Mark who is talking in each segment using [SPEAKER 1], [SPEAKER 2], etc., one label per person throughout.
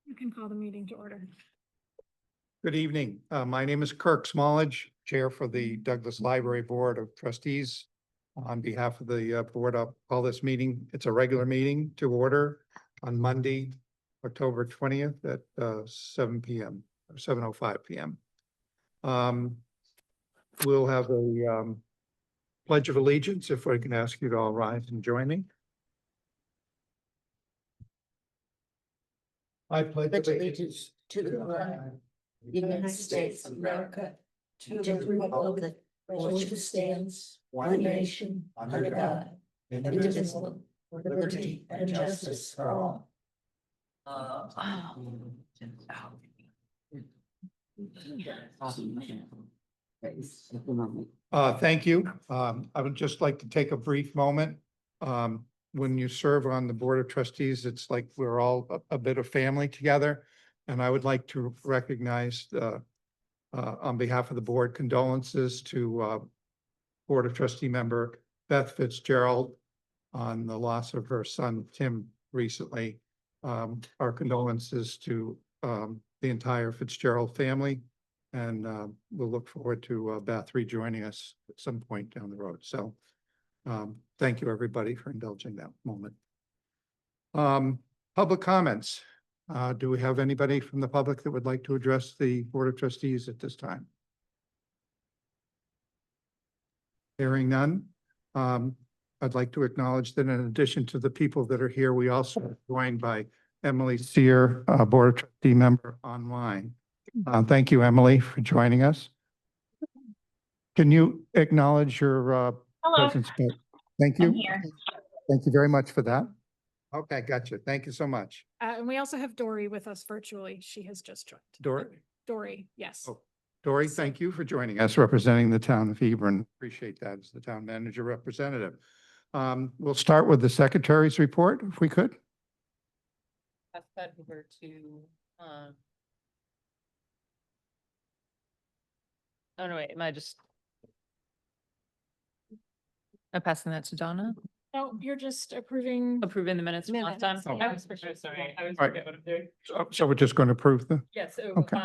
[SPEAKER 1] You can call the meeting to order.
[SPEAKER 2] Good evening. My name is Kirk Smallage, Chair for the Douglas Library Board of Trustees. On behalf of the board, I'll call this meeting, it's a regular meeting to order on Monday, October 20th at 7 p.m. or 7:05 p.m. We'll have a Pledge of Allegiance, if I can ask you to all rise and join me. I pledge allegiance
[SPEAKER 3] to the flag, United States of America, to the republic for which it stands, one nation, under God, indivisible, with liberty and justice for all.
[SPEAKER 2] Thank you. I would just like to take a brief moment. When you serve on the Board of Trustees, it's like we're all a bit of family together. And I would like to recognize on behalf of the board, condolences to Board of Trustee member Beth Fitzgerald on the loss of her son, Tim, recently. Our condolences to the entire Fitzgerald family. And we'll look forward to Beth rejoining us at some point down the road. So thank you, everybody, for indulging that moment. Public comments. Do we have anybody from the public that would like to address the Board of Trustees at this time? Hearing none. I'd like to acknowledge that in addition to the people that are here, we also are joined by Emily Sear, Board of Trustee member online. Thank you, Emily, for joining us. Can you acknowledge your presence? Thank you.
[SPEAKER 1] I'm here.
[SPEAKER 2] Thank you very much for that. Okay, gotcha. Thank you so much.
[SPEAKER 1] And we also have Dory with us virtually. She has just joined. Dory, yes.
[SPEAKER 2] Oh, Dory, thank you for joining us, representing the town of Hebron. Appreciate that as the town manager representative. We'll start with the secretary's report, if we could.
[SPEAKER 4] Pass that over to, oh no, wait, am I just? I'm passing that to Donna,
[SPEAKER 1] No, you're just approving.
[SPEAKER 4] approving the minutes from last time.
[SPEAKER 1] Minutes,
[SPEAKER 4] I
[SPEAKER 1] yeah.
[SPEAKER 4] was for sure, sorry, I was
[SPEAKER 2] Right.
[SPEAKER 4] forget what I'm doing.
[SPEAKER 2] So we're just going to approve the,
[SPEAKER 4] Yeah, so,
[SPEAKER 2] Okay.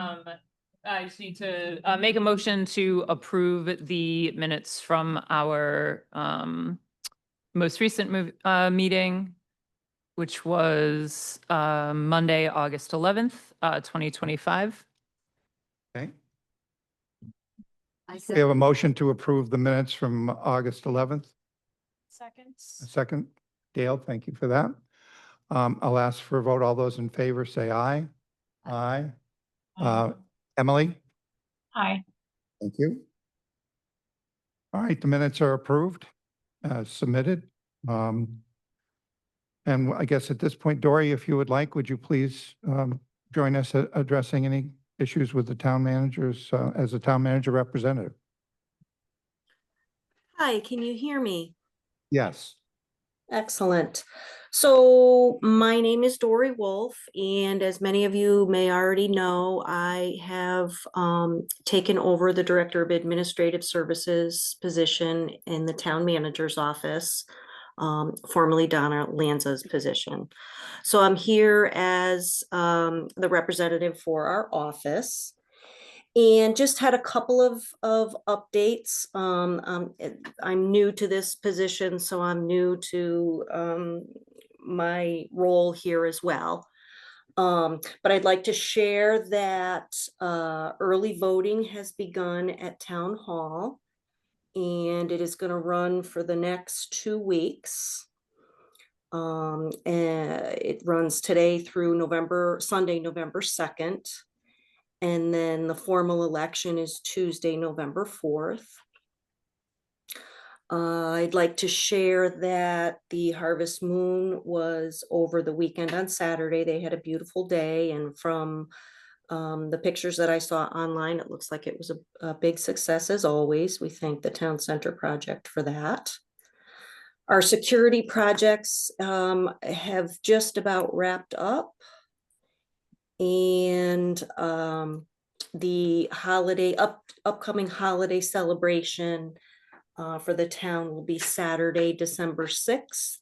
[SPEAKER 4] I just need to, make a motion to approve the minutes from our, most recent meeting, which was, Monday, August 11th, 2025.
[SPEAKER 2] okay?
[SPEAKER 3] I
[SPEAKER 2] We have a motion to approve the minutes from August 11th. A
[SPEAKER 1] Seconds.
[SPEAKER 2] second. Dale, thank you for that. I'll ask for a vote. All those in favor say aye. Aye. Emily?
[SPEAKER 1] Hi.
[SPEAKER 2] Thank you. All right, the minutes are approved, submitted. And I guess at this point, Dory, if you would like, would you please join us addressing any issues with the town managers as a town manager representative?
[SPEAKER 5] Hi, can you hear me?
[SPEAKER 2] Yes.
[SPEAKER 5] Excellent. So my name is Dory Wolf, and as many of you may already know, I have taken over the Director of Administrative Services position in the Town Manager's Office, formerly Donna Lanza's position. So I'm here as the representative for our office. And just had a couple of updates. I'm new to this position, so I'm new to my role here as well. But I'd like to share that early voting has begun at Town Hall, and it is going to run for the next 2 weeks. And it runs today through Sunday, November 2nd. And then the formal election is Tuesday, November 4th. I'd like to share that the harvest moon was over the weekend on Saturday. They had a beautiful day, and from the pictures that I saw online, it looks like it was a big success as always. We thank the Town Center Project for that. Our security projects have just about wrapped up. And the upcoming holiday celebration for the town will be Saturday, December 6th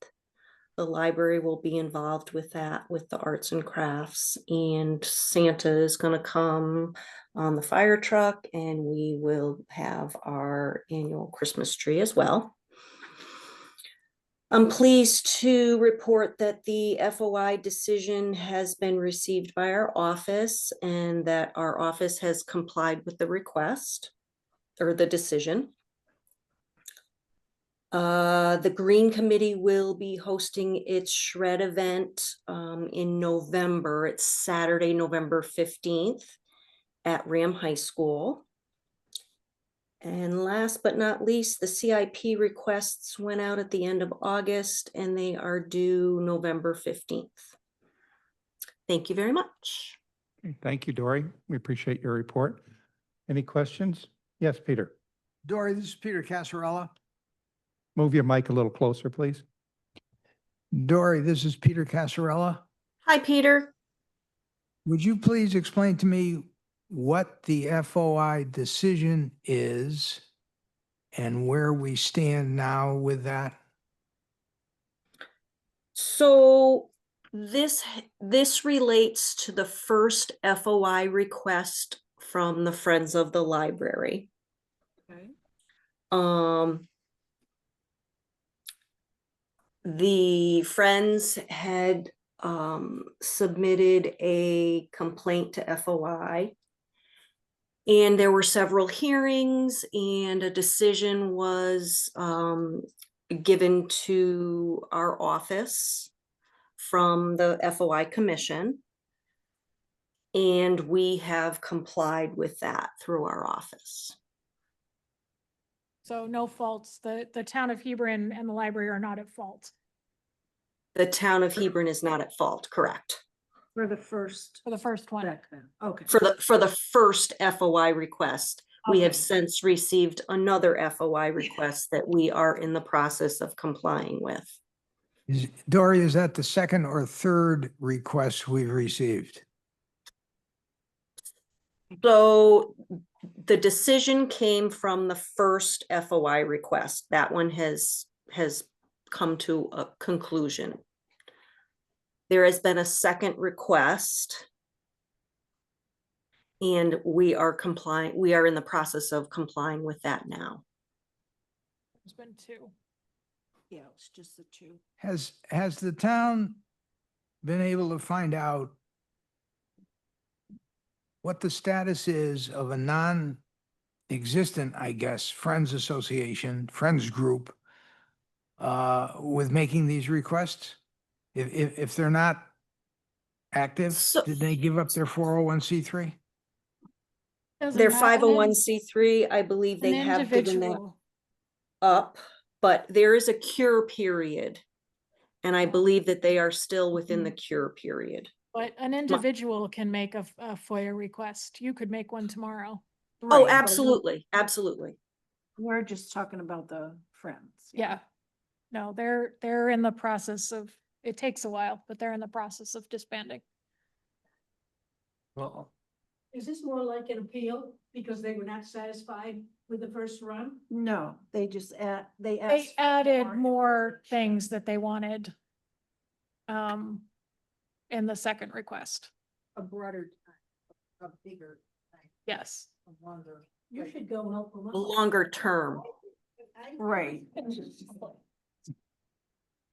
[SPEAKER 5] The library will be involved with that, with the arts and crafts, and Santa is gonna come on the fire truck, and we will have our annual Christmas tree as well. I'm pleased to report that the FOI decision has been received by our office and that our office has complied with the request or the decision. The Green Committee will be hosting its shred event in November. It's Saturday, November 15th at Ram High School. And last but not least, the CIP requests went out at the end of August and they are due November 15th. Thank you very much.
[SPEAKER 2] Thank you, Dory. We appreciate your report. Any questions? Yes, Peter.
[SPEAKER 6] Dory, this is Peter Casarella.
[SPEAKER 2] Move your mic a little closer, please.
[SPEAKER 6] Dory, this is Peter Casarella.
[SPEAKER 5] Hi, Peter.
[SPEAKER 6] Would you please explain to me what the FOI decision is and where we stand now with that?
[SPEAKER 5] So this relates to the first FOI request from the Friends of the Library.
[SPEAKER 1] Okay.
[SPEAKER 5] The Friends had submitted a complaint to FOI. And there were several hearings and a decision was given to our office from the FOI Commission. And we have complied with that through our office.
[SPEAKER 1] So no faults. The town of Hebron and the library are not at fault
[SPEAKER 5] The town of Hebron is not at fault, correct?
[SPEAKER 3] For the first.
[SPEAKER 1] for the first one.
[SPEAKER 3] Okay.
[SPEAKER 5] For the first FOI request. We have
[SPEAKER 3] Okay.
[SPEAKER 5] since received another FOI request that we are in the process of complying with.
[SPEAKER 6] Dory, is that the second or third request we've received?
[SPEAKER 5] So the decision came from the first FOI request. That one has come to a conclusion. There has been a second request. And we are in the process of complying with that now.
[SPEAKER 1] There's been two.
[SPEAKER 3] Yeah, it's just the two.
[SPEAKER 6] Has the town been able to find out what the status is of a non-existent, I guess, Friends Association, Friends Group, with making these requests? If they're not active,
[SPEAKER 5] So-
[SPEAKER 6] did they give up their 401c3?
[SPEAKER 5] Their 501c3, I believe they have given that up, but there is a cure period. And I believe that they are still within the cure period.
[SPEAKER 1] But an individual can make a FOIA request. You could make one tomorrow.
[SPEAKER 5] Oh,
[SPEAKER 3] Right, but
[SPEAKER 5] absolutely, absolutely.
[SPEAKER 3] We're just talking about the Friends.
[SPEAKER 1] Yeah. No, they're in the process of, it takes a while, but they're in the process of disbanding.
[SPEAKER 6] Well,
[SPEAKER 7] Is this more like an appeal because they were not satisfied with the first run?
[SPEAKER 3] No, they just add, they
[SPEAKER 1] They
[SPEAKER 3] asked.
[SPEAKER 1] added more things that they wanted in the second request.
[SPEAKER 7] A broader, a bigger,
[SPEAKER 1] Yes.
[SPEAKER 7] a longer. You should go help them out.
[SPEAKER 5] Longer term.
[SPEAKER 3] Right.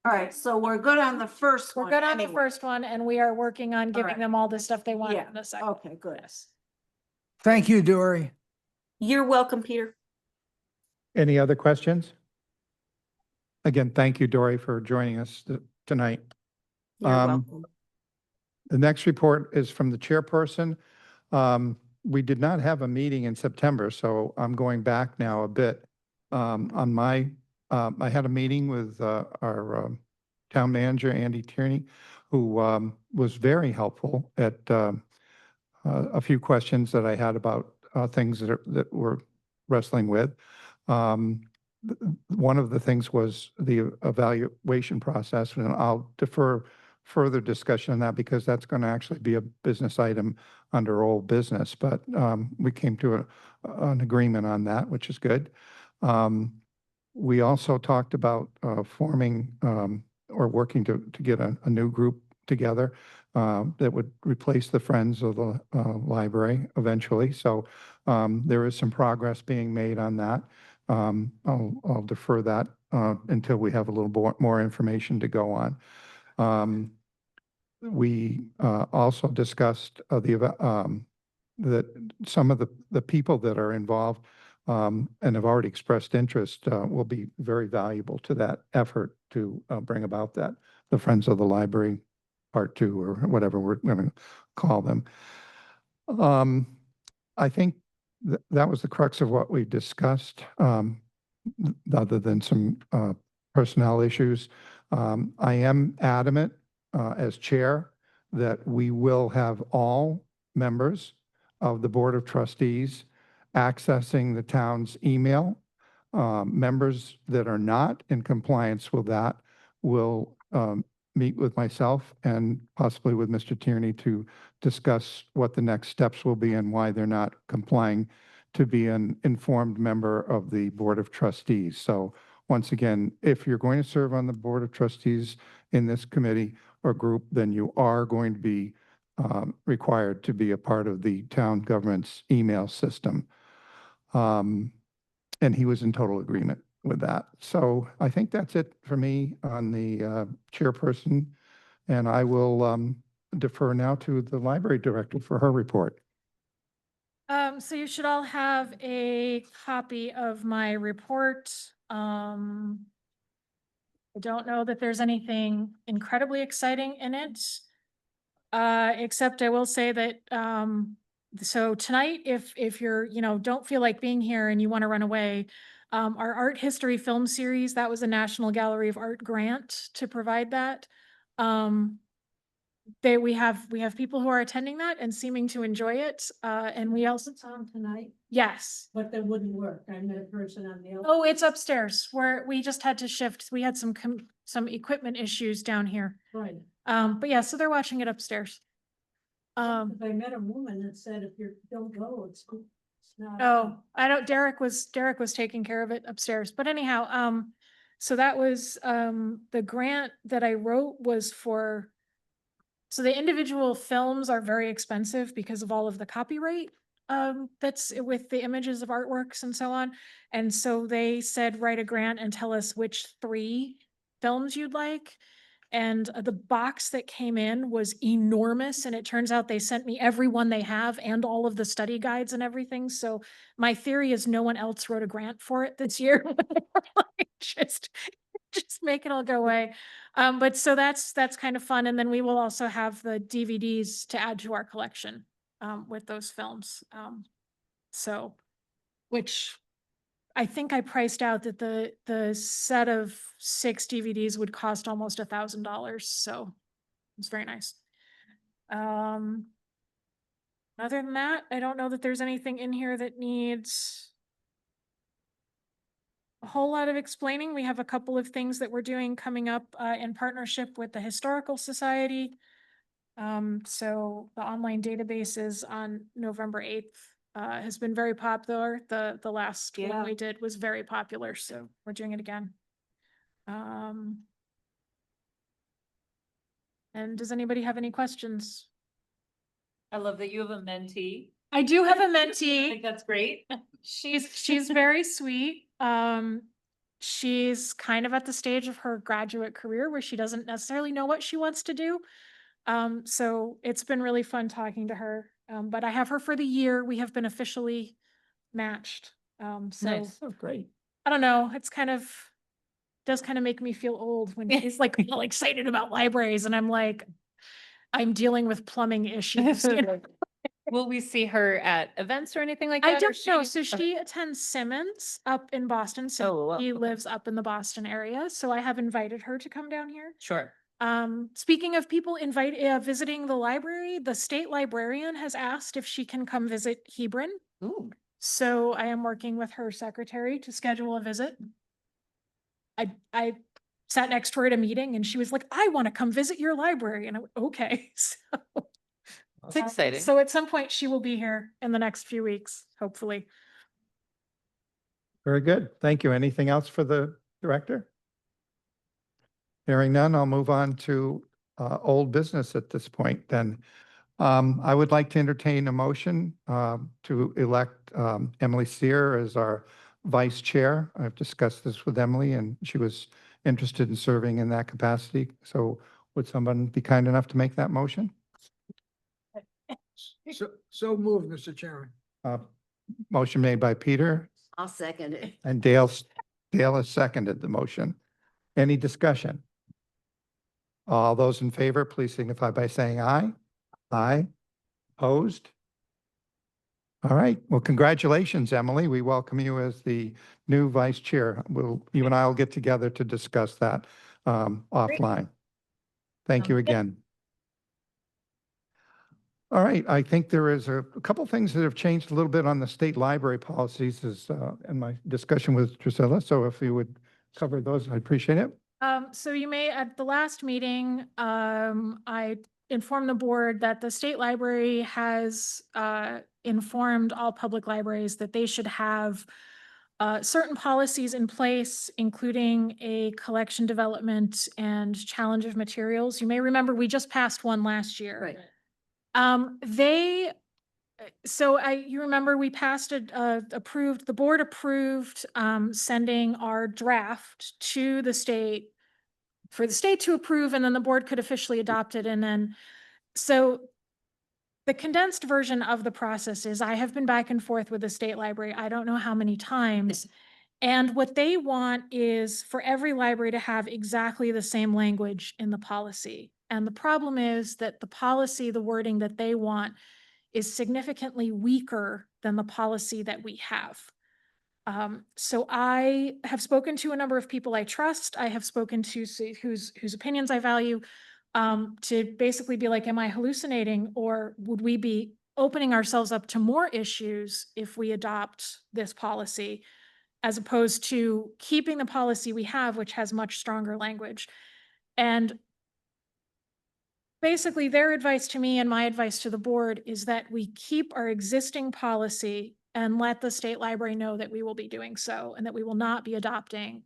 [SPEAKER 3] All right, so we're good on the first
[SPEAKER 1] We're
[SPEAKER 3] one.
[SPEAKER 1] good on the
[SPEAKER 3] anyway.
[SPEAKER 1] first one and we are working on giving
[SPEAKER 3] right.
[SPEAKER 1] them all the stuff they want
[SPEAKER 3] Yeah,
[SPEAKER 1] in the second.
[SPEAKER 3] okay, good.
[SPEAKER 1] Yes.
[SPEAKER 6] thank you, Dory.
[SPEAKER 5] You're welcome, Peter.
[SPEAKER 2] Any other questions? Again, thank you, Dory, for joining us tonight.
[SPEAKER 5] You're
[SPEAKER 2] Um,
[SPEAKER 5] welcome.
[SPEAKER 2] The next report is from the chairperson. We did not have a meeting in September, so I'm going back now a bit. On my, I had a meeting with our town manager, Andy Tierney, who was very helpful at a few questions that I had about things that we're wrestling with. One of the things was the evaluation process, and I'll defer further discussion on that because that's going to actually be a business item under old business. But we came to an agreement on that, which is good. We also talked about forming or working to get a new group together that would replace the Friends of the Library eventually. So there is some progress being made on that. I'll defer that until we have a little more information to go on. We also discussed that some of the people that are involved and have already expressed interest will be very valuable to that effort to bring about the Friends of the Library Part 2 or whatever we're going to call them. I think that was the crux of what we discussed, other than some personnel issues. I am adamant as chair that we will have all members of the Board of Trustees accessing the town's email. Members that are not in compliance with that will meet with myself and possibly with Mr. Tierney to discuss what the next steps will be and why they're not complying to be an informed member of the Board of Trustees. So once again, if you're going to serve on the Board of Trustees in this committee or group, then you are going to be required to be a part of the town government's email system. And he was in total agreement with that. So I think that's it for me on the chairperson. And I will defer now to the library director for her report.
[SPEAKER 1] So you should all have a copy of my report. I don't know that there's anything incredibly exciting in it. Except I will say that, so tonight, if you're, don't feel like being here and you want to run away, our art history film series, that was a National Gallery of Art grant to provide that. We have people who are attending that and seeming to enjoy it. And we also,
[SPEAKER 7] It's on tonight,
[SPEAKER 1] yes.
[SPEAKER 7] but that wouldn't work. I met a person on the.
[SPEAKER 1] Oh, it's upstairs where we just had to shift. We had some equipment issues down here.
[SPEAKER 7] Right.
[SPEAKER 1] But yeah, so they're watching it upstairs.
[SPEAKER 7] I met a woman that said if you don't go, it's not.
[SPEAKER 1] Oh, I don't, Derek was taking care of it upstairs, but anyhow, so that was, the grant that I wrote was for, so the individual films are very expensive because of all of the copyright, that's with the images of artworks and so on. And so they said, write a grant and tell us which 3 films you'd like. And the box that came in was enormous. And it turns out they sent me every one they have and all of the study guides and everything. So my theory is no one else wrote a grant for it this year. just, just make it all go away. But so that's kind of fun. And then we will also have the DVDs to add to our collection with those films. So, which I think I priced out that the set of 6 DVDs would cost almost $1,000. So it's very nice. Other than that, I don't know that there's anything in here that needs a whole lot of explaining. We have a couple of things that we're doing coming up in partnership with the Historical Society. So the online database is on November 8th. Has been very popular. The last one we did was very popular, so we're doing it again. And does anybody have any questions?
[SPEAKER 4] I love that you have a mentee.
[SPEAKER 1] I do have a
[SPEAKER 4] I
[SPEAKER 1] mentee.
[SPEAKER 4] think that's great.
[SPEAKER 1] She's very sweet. She's kind of at the stage of her graduate career where she doesn't necessarily know what she wants to do. So it's been really fun talking to her. But I have her for the year. We have been officially matched. So
[SPEAKER 4] Nice. Oh, great.
[SPEAKER 1] I don't know. It's does kind of make me feel old when she's like all excited about libraries and I'm like, I'm dealing with plumbing issues. You know?
[SPEAKER 4] Will we see her at events or anything like that?
[SPEAKER 1] I
[SPEAKER 4] or
[SPEAKER 1] don't know.
[SPEAKER 4] she-
[SPEAKER 1] So she attends Simmons up in Boston. So
[SPEAKER 4] Oh, wow.
[SPEAKER 1] she
[SPEAKER 4] Okay.
[SPEAKER 1] lives up in the Boston area. So I have invited her to come down here.
[SPEAKER 4] Sure.
[SPEAKER 1] Speaking of people visiting the library, the state librarian has asked if she can come visit Hebron.
[SPEAKER 4] Ooh.
[SPEAKER 1] So I am working with her secretary to schedule a visit. I sat next to her at a meeting and she was like, I want to come visit your library. And I went, okay. So
[SPEAKER 4] It's exciting.
[SPEAKER 1] So at some point she will be here in the next few weeks, hopefully.
[SPEAKER 2] Very good. Thank you. Anything else for the director? Hearing none, I'll move on to old business at this point then. I would like to entertain a motion to elect Emily Sear as our vice chair. I've discussed this with Emily and she was interested in serving in that capacity. So would someone be kind enough to make that motion?
[SPEAKER 6] So moved, Mr. Chairman.
[SPEAKER 2] Motion made by Peter
[SPEAKER 3] I'll second it.
[SPEAKER 2] and Dale has seconded the motion. Any discussion? All those in favor, please signify by saying aye. Aye. Opposed? All right. Well, congratulations, Emily. We welcome you as the new vice chair. You and I will get together to discuss that offline. Thank you again. All right. I think there is a couple things that have changed a little bit on the state library policies as in my discussion with Drusilla. So if you would cover those, I'd appreciate it.
[SPEAKER 1] So you may, at the last meeting, I informed the board that the state library has informed all public libraries that they should have certain policies in place, including a collection development and challenge of materials. You may remember we just passed one last year.
[SPEAKER 3] Right.
[SPEAKER 1] You remember we passed the board approved sending our draft to the state for the state to approve, and then the board could officially adopt it. And then, so the condensed version of the process is I have been back and forth with the state library, I don't know how many times. And what they want is for every library to have exactly the same language in the policy. And the problem is that the policy, the wording that they want is significantly weaker than the policy that we have. So I have spoken to a number of people I trust. I have spoken to whose opinions I value, to basically be like, am I hallucinating, or would we be opening ourselves up to more issues if we adopt this policy, as opposed to keeping the policy we have, which has much stronger language. And basically their advice to me and my advice to the board is that we keep our existing policy and let the state library know that we will be doing so, and that we will not be adopting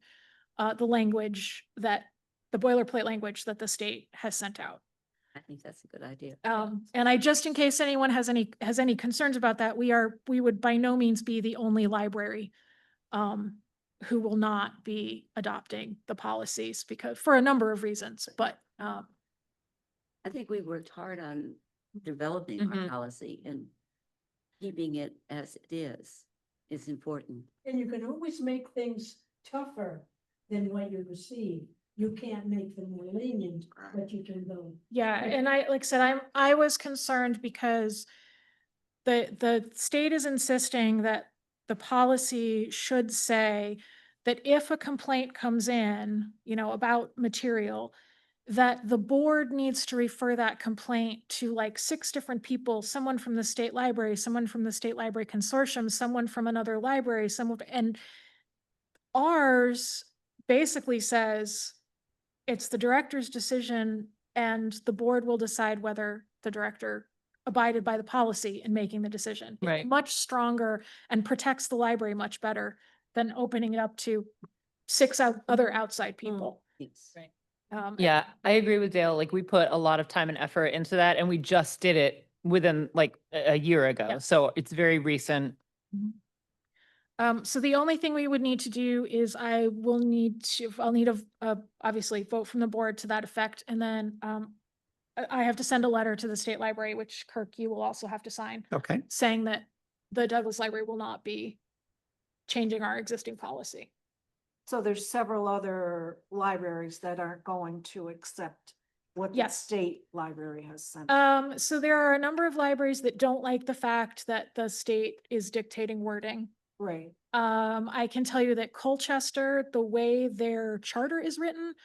[SPEAKER 1] the language that, the boilerplate language that the state has sent out.
[SPEAKER 3] I think that's a good idea.
[SPEAKER 1] And I, just in case anyone has any concerns about that, we would by no means be the only library who will not be adopting the policies, because for a number of reasons, but
[SPEAKER 3] I think we worked hard on developing our
[SPEAKER 4] Mhm.
[SPEAKER 3] policy, and keeping it as it is important.
[SPEAKER 7] And you can always make things tougher than what you receive. You can't make them more lenient, but you can go.
[SPEAKER 1] yeah, and like I said, I was concerned because the state is insisting that the policy should say that if a complaint comes in, about material, that the board needs to refer that complaint to like 6 different people, someone from the state library, someone from the state library consortium, someone from another library, and ours basically says it's the director's decision and the board will decide whether the director abided by the policy in making the decision. It's
[SPEAKER 4] Right.
[SPEAKER 1] much stronger and protects the library much better than opening it up to 6 other outside people.
[SPEAKER 3] Thanks.
[SPEAKER 4] Right.
[SPEAKER 1] Um,
[SPEAKER 4] Yeah, I agree with Dale. Like, we put a lot of time and effort into that, and we just did it within like a year ago.
[SPEAKER 1] Yeah.
[SPEAKER 4] So it's very recent.
[SPEAKER 1] So the only thing we would need to do is I'll need a obviously vote from the board to that effect. And then, I have to send a letter to the state library, which Kirk, you will also have to sign,
[SPEAKER 2] Okay.
[SPEAKER 1] saying that the Douglas Library will not be changing our existing policy.
[SPEAKER 8] So there's several other libraries that aren't going to accept what the
[SPEAKER 1] Yes.
[SPEAKER 8] state library has sent.
[SPEAKER 1] So there are a number of libraries that don't like the fact that the state is dictating wording.
[SPEAKER 8] Right.
[SPEAKER 1] I can tell you that Colchester, the way their charter is written,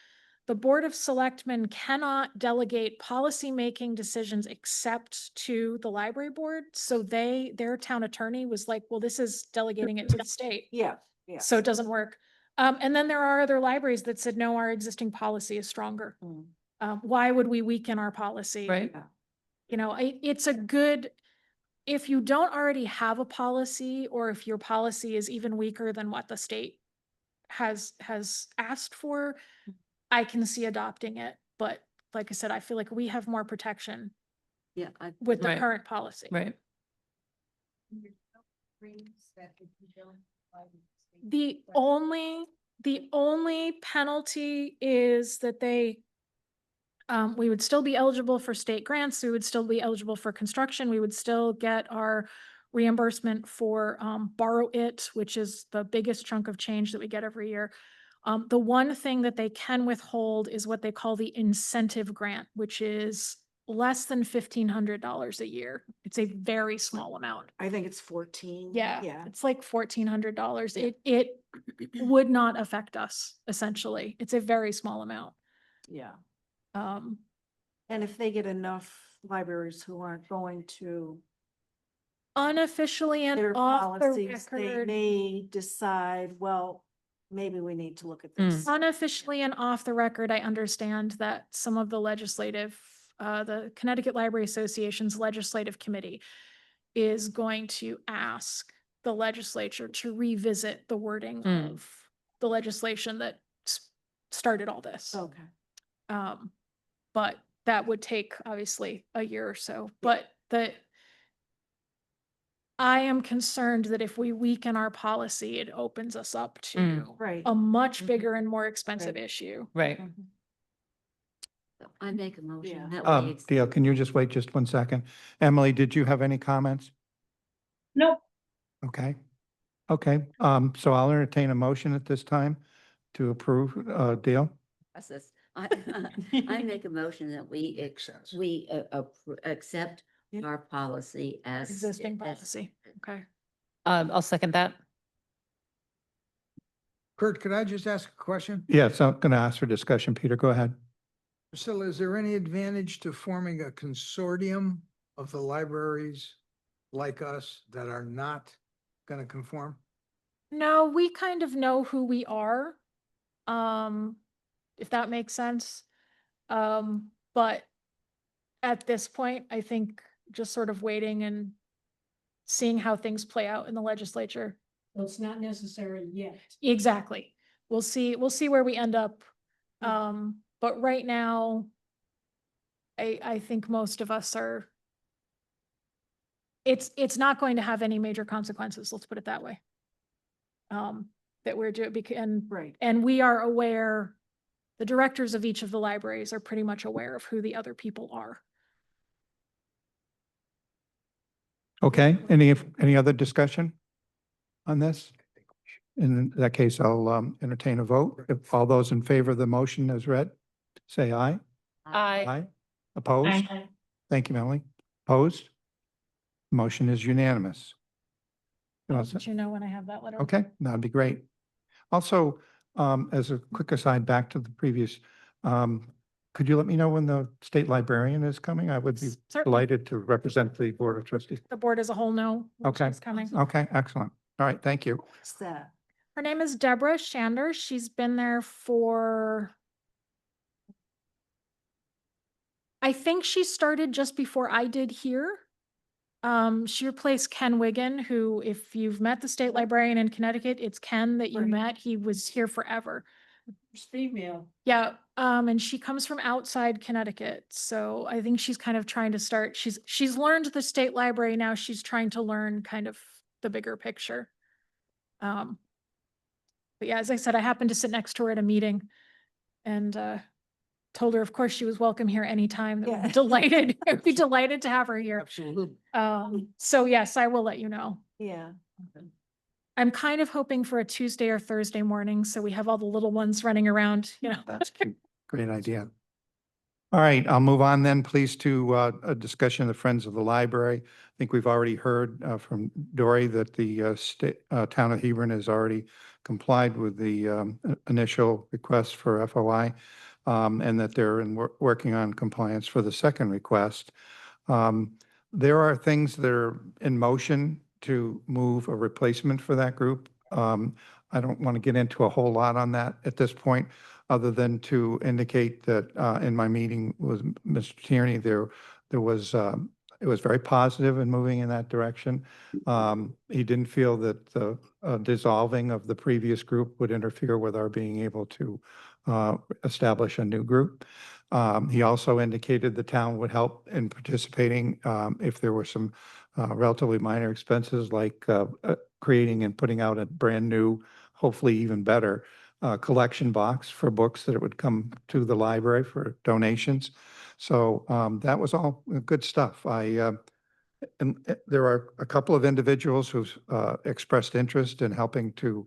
[SPEAKER 1] the Board of Selectmen cannot delegate policy-making decisions except to the library board. So their town attorney was like, well, this is delegating it to the state.
[SPEAKER 8] Yeah, yeah.
[SPEAKER 1] So it doesn't work. And then there are other libraries that said, no, our existing policy is stronger.
[SPEAKER 8] Mm.
[SPEAKER 1] Why would we weaken our policy?
[SPEAKER 4] Right.
[SPEAKER 1] It's a good, if you don't already have a policy, or if your policy is even weaker than what the state has asked for, I can see adopting it, but like I said, I feel like we have more protection
[SPEAKER 3] Yeah.
[SPEAKER 1] with the
[SPEAKER 4] Right.
[SPEAKER 1] current policy.
[SPEAKER 4] Right.
[SPEAKER 1] The only penalty is that we would still be eligible for state grants, we would still be eligible for construction, we would still get our reimbursement for, Borrow It, which is the biggest chunk of change that we get every year. The one thing that they can withhold is what they call the incentive grant, which is less than $1,500 a year. It's a very small amount.
[SPEAKER 8] I think it's 14.
[SPEAKER 1] Yeah,
[SPEAKER 8] Yeah.
[SPEAKER 1] it's like $1,400. It would not affect us, essentially. It's a very small amount.
[SPEAKER 8] Yeah.
[SPEAKER 1] Um,
[SPEAKER 8] And if they get enough libraries who aren't going to
[SPEAKER 1] unofficially and
[SPEAKER 8] their
[SPEAKER 1] off the
[SPEAKER 8] policies, they
[SPEAKER 1] record,
[SPEAKER 8] may decide, well, maybe we need to look at this.
[SPEAKER 1] unofficially and off the record, I understand that some of the legislative, the Connecticut Library Association's legislative committee is going to ask the legislature to revisit the wording of the legislation that started all this.
[SPEAKER 8] Okay.
[SPEAKER 1] But that would take obviously a year or so, I am concerned that if we weaken our policy, it opens us up to
[SPEAKER 8] Right.
[SPEAKER 1] a much bigger and more expensive
[SPEAKER 8] Right.
[SPEAKER 1] issue.
[SPEAKER 4] Right.
[SPEAKER 3] I make a motion
[SPEAKER 8] Yeah.
[SPEAKER 3] that we.
[SPEAKER 2] Dale, can you just wait just one second? Emily, did you have any comments?
[SPEAKER 7] Nope.
[SPEAKER 2] Okay. Okay, so I'll entertain a motion at this time to approve, Dale.
[SPEAKER 3] Process. I make a motion that we,
[SPEAKER 6] Makes sense.
[SPEAKER 3] accept
[SPEAKER 8] Yeah.
[SPEAKER 3] our policy as.
[SPEAKER 1] Existing
[SPEAKER 3] as-
[SPEAKER 1] policy. Okay.
[SPEAKER 4] I'll second that.
[SPEAKER 6] Kurt, could I just ask a question?
[SPEAKER 2] Yes, I'm going to ask for discussion. Peter, go ahead.
[SPEAKER 6] Priscilla, is there any advantage to forming a consortium of the libraries like us that are not going to conform?
[SPEAKER 1] No, we kind of know who we are. If that makes sense. But at this point, I think just sort of waiting and seeing how things play out in the legislature.
[SPEAKER 7] So it's not necessary yet.
[SPEAKER 1] Exactly. We'll see where we end up. But right now, I think most of us are, it's not going to have any major consequences, let's put it that way. That we're doing,
[SPEAKER 8] Right.
[SPEAKER 1] and we are aware, the directors of each of the libraries are pretty much aware of who the other people are.
[SPEAKER 2] Okay, any other discussion on this? In that case, I'll entertain a vote. If all those in favor of the motion as read, say aye. Aye. Opposed? Thank you, Emily. Opposed? Motion is unanimous. You
[SPEAKER 1] I'll
[SPEAKER 2] all set?
[SPEAKER 1] let you know when I have that letter.
[SPEAKER 2] Okay, that'd be great. Also, as a quick aside, back to the previous, could you let me know when the state librarian is coming? I would be
[SPEAKER 1] Certainly.
[SPEAKER 2] delighted to represent the Board of Trustees.
[SPEAKER 1] The board as a whole know. when
[SPEAKER 2] Okay.
[SPEAKER 1] she's coming.
[SPEAKER 2] Okay, excellent. All right, thank you.
[SPEAKER 8] What's that?
[SPEAKER 1] Her name is Deborah Shander. She's been there for, I think she started just before I did here. She replaced Ken Wigan, who, if you've met the state librarian in Connecticut, it's Ken that you
[SPEAKER 8] Right.
[SPEAKER 1] met. He was here forever.
[SPEAKER 7] It's female.
[SPEAKER 1] Yeah, and she comes from outside Connecticut, so I think she's kind of trying to start, she's learned the state library, now she's trying to learn kind of the bigger picture. But yeah, as I said, I happened to sit next to her at a meeting and told her, of course, she was welcome here anytime. That we'd be
[SPEAKER 8] Yeah.
[SPEAKER 1] delighted, I'd be delighted to have her here.
[SPEAKER 6] Absolutely.
[SPEAKER 1] So yes, I will let you know.
[SPEAKER 8] Yeah.
[SPEAKER 1] I'm kind of hoping for a Tuesday or Thursday morning, so we have all the little ones running around, you know.
[SPEAKER 2] That's cute. Great idea. All right, I'll move on then, please, to a discussion of the Friends of the Library. I think we've already heard from Dory that the town of Hebron has already complied with the initial request for FOI, and that they're working on compliance for the second request. There are things that are in motion to move a replacement for that group. I don't want to get into a whole lot on that at this point, other than to indicate that in my meeting with Mr. Tierney, it was very positive in moving in that direction. He didn't feel that the dissolving of the previous group would interfere with our being able to establish a new group. He also indicated the town would help in participating if there were some relatively minor expenses like creating and putting out a brand new, hopefully even better collection box for books that it would come to the library for donations. So that was all good stuff. There are a couple of individuals who've expressed interest in helping to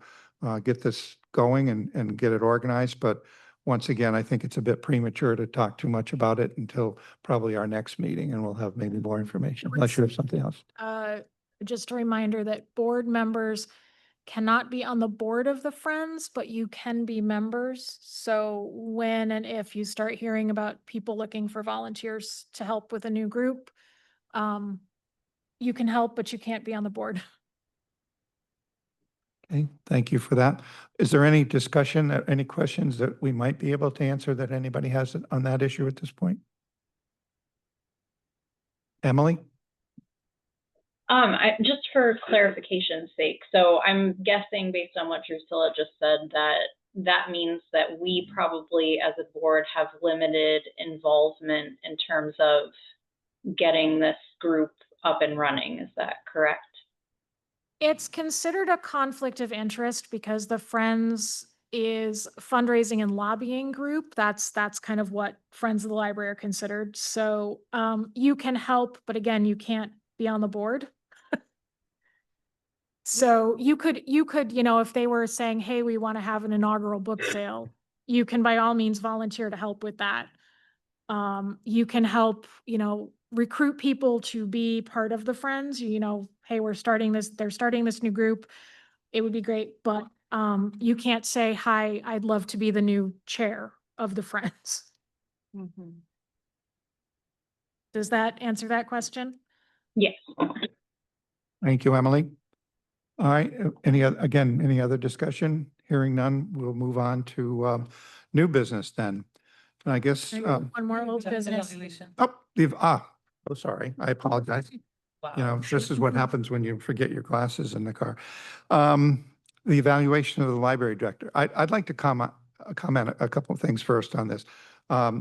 [SPEAKER 2] get this going and get it organized. But once again, I think it's a bit premature to talk too much about it until probably our next meeting, and we'll have maybe more information, unless you have something else.
[SPEAKER 1] Just a reminder that board members cannot be on the board of the Friends, but you can be members. So when and if you start hearing about people looking for volunteers to help with a new group, you can help, but you can't be on the board.
[SPEAKER 2] Okay, thank you for that. Is there any discussion, any questions that we might be able to answer that anybody has on that issue at this point? Emily?
[SPEAKER 9] Just for clarification's sake, so I'm guessing based on what Drusilla just said, that means that we probably as a board have limited involvement in terms of getting this group up and running. Is that correct?
[SPEAKER 1] It's considered a conflict of interest because the Friends is fundraising and lobbying group. That's kind of what Friends of the Library are considered. So you can help, but again, you can't be on the board. So you could, if they were saying, hey, we want to have an inaugural book sale, you can by all means volunteer to help with that. You can help, recruit people to be part of the Friends, hey, they're starting this new group. It would be great, but you can't say, hi, I'd love to be the new chair of the Friends.
[SPEAKER 8] Mhm.
[SPEAKER 1] Does that answer that question?
[SPEAKER 9] Yes.
[SPEAKER 2] Thank you, Emily. All right, any other discussion? Hearing none, we'll move on to new business then. And I guess,
[SPEAKER 1] One more old business.
[SPEAKER 2] oh, sorry, I apologize. This is what happens when you forget your glasses in the car. The evaluation of the library director. I'd like to comment a couple of things first on this.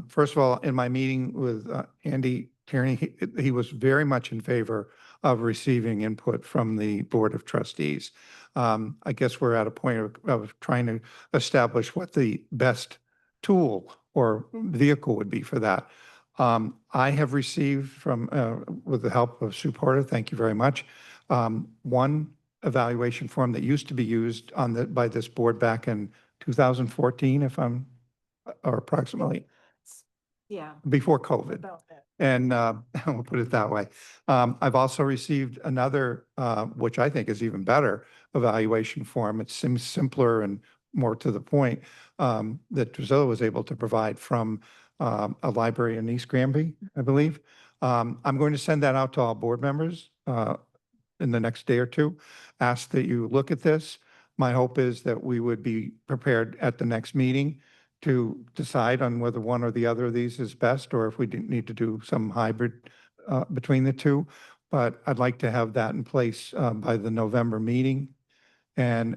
[SPEAKER 2] First of all, in my meeting with Andy Tierney, he was very much in favor of receiving input from the Board of Trustees. I guess we're at a point of trying to establish what the best tool or vehicle would be for that. I have received from, with the help of Sue Porter, thank you very much, one evaluation form that used to be used by this board back in 2014, or approximately
[SPEAKER 8] Yeah.
[SPEAKER 2] before COVID.
[SPEAKER 8] About that.
[SPEAKER 2] And we'll put it that way. I've also received another, which I think is even better, evaluation form. It seems simpler and more to the point, that Drusilla was able to provide from a library in East Granby, I believe. I'm going to send that out to all board members in the next day or two. Ask that you look at this. My hope is that we would be prepared at the next meeting to decide on whether one or the other of these is best, or if we need to do some hybrid between the two. But I'd like to have that in place by the November meeting and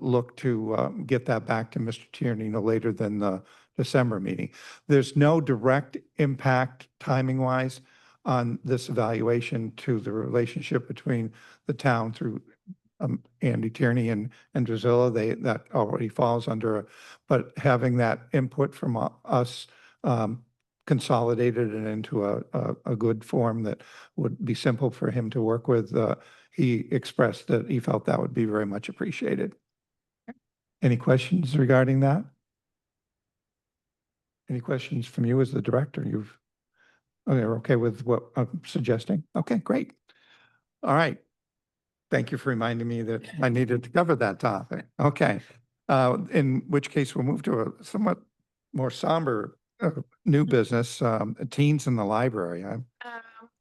[SPEAKER 2] look to get that back to Mr. Tierney no later than the December meeting. There's no direct impact timing-wise on this evaluation to the relationship between the town through Andy Tierney and Drusilla. That already falls under, but having that input from us consolidated and into a good form that would be simple for him to work with, he expressed that he felt that would be very much appreciated. Any questions regarding that? Any questions from you as the director? You're okay with what I'm suggesting? Okay, great. All right. Thank you for reminding me that I needed to cover that topic. Okay. In which case we'll move to a somewhat more somber new business, teens in the library.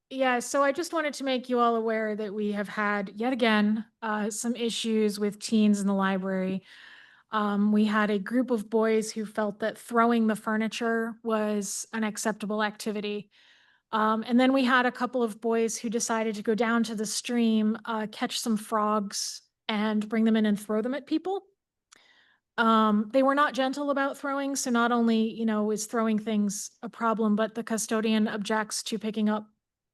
[SPEAKER 1] Yeah, so I just wanted to make you all aware that we have had, yet again, some issues with teens in the library. We had a group of boys who felt that throwing the furniture was an acceptable activity. And then we had a couple of boys who decided to go down to the stream, catch some frogs and bring them in and throw them at people. They were not gentle about throwing, so not only, is throwing things a problem, but the custodian objects to picking up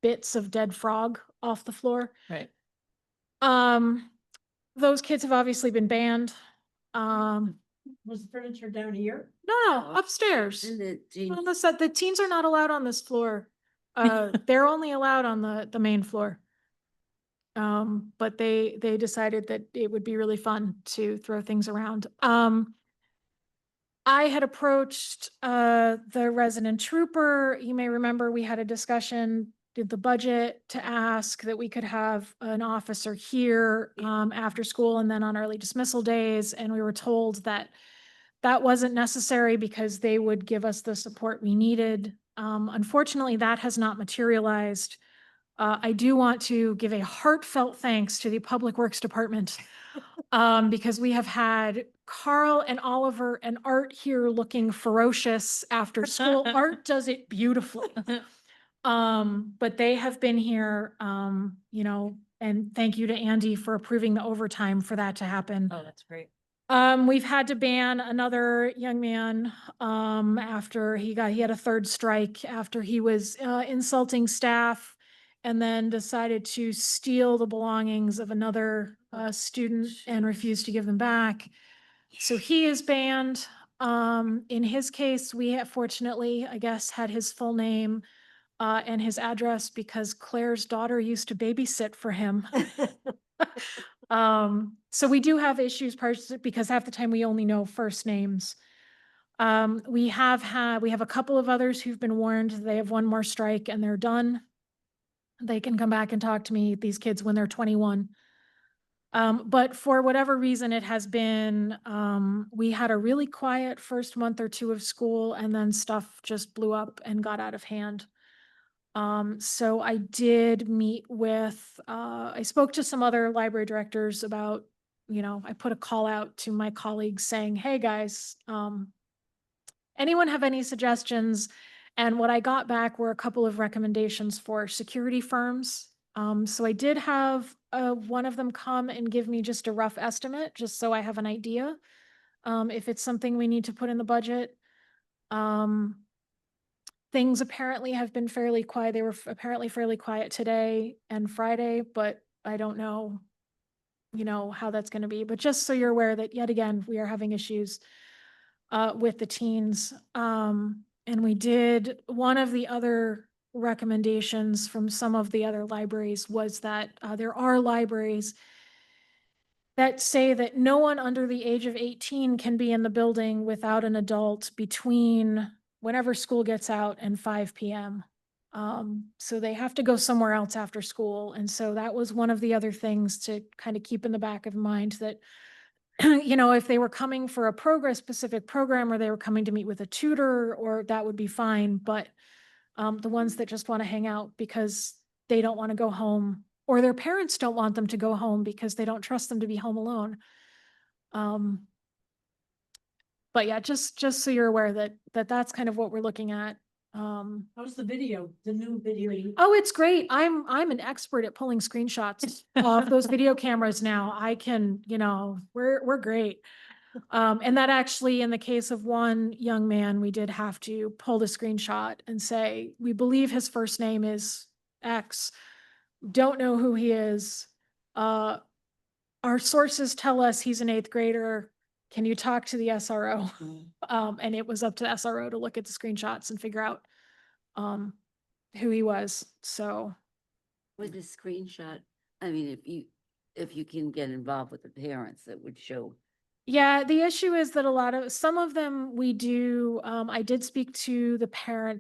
[SPEAKER 1] bits of dead frog off the floor.
[SPEAKER 4] Right.
[SPEAKER 1] Those kids have obviously been banned. No,
[SPEAKER 7] Was the furniture down here?
[SPEAKER 1] no, upstairs.
[SPEAKER 3] And the
[SPEAKER 1] On the set, the teens are not allowed on this floor. They're only allowed on the main floor. But they decided that it would be really fun to throw things around. I had approached the resident trooper. You may remember we had a discussion, did the budget, to ask that we could have an officer here after school and then on early dismissal days. And we were told that that wasn't necessary because they would give us the support we needed. Unfortunately, that has not materialized. I do want to give a heartfelt thanks to the Public Works Department because we have had Carl and Oliver and Art here looking ferocious after school. Art does it beautifully. But they have been here, and thank you to Andy for approving the overtime for that to happen.
[SPEAKER 4] Oh, that's great.
[SPEAKER 1] We've had to ban another young man, after he had a third strike after he was, insulting staff and then decided to steal the belongings of another, student and refused to give them back. So he is banned. In his case, we have fortunately, I guess, had his full name, and his address because Claire's daughter used to babysit for him. So we do have issues because half the time we only know first names. We have a couple of others who've been warned. They have one more strike and they're done. They can come back and talk to me, these kids, when they're 21. But for whatever reason, it has been, we had a really quiet first month or two of school and then stuff just blew up and got out of hand. So I did meet with, I spoke to some other library directors about, I put a call out to my colleagues saying, hey guys, anyone have any suggestions? And what I got back were a couple of recommendations for security firms. So I did have one of them come and give me just a rough estimate, just so I have an idea, if it's something we need to put in the budget. Things apparently have been fairly quiet. They were apparently fairly quiet today and Friday, but I don't know, how that's going to be. But just so you're aware that yet again, we are having issues with the teens. And we did, one of the other recommendations from some of the other libraries was that there are libraries that say that no one under the age of 18 can be in the building without an adult between whenever school gets out and 5 p.m. So they have to go somewhere else after school. And so that was one of the other things to kind of keep in the back of mind, that if they were coming for a specific program, or they were coming to meet with a tutor, or that would be fine. But the ones that just want to hang out because they don't want to go home, or their parents don't want them to go home because they don't trust them to be home alone. But yeah, just so you're aware that that's kind of what we're looking at.
[SPEAKER 7] How's the video, the new video?
[SPEAKER 1] Oh, it's great. I'm an expert at pulling screenshots off those video cameras now. I can, we're great. And that actually, in the case of one young man, we did have to pull the screenshot and say, we believe his first name is X. Don't know who he is. Our sources tell us he's an 8th grader. Can you talk to the SRO? And it was up to the SRO to look at the screenshots and figure out who he was. So
[SPEAKER 3] with the screenshot, I mean, if you can get involved with the parents, that would show.
[SPEAKER 1] yeah, the issue is that some of them we do, I did speak to the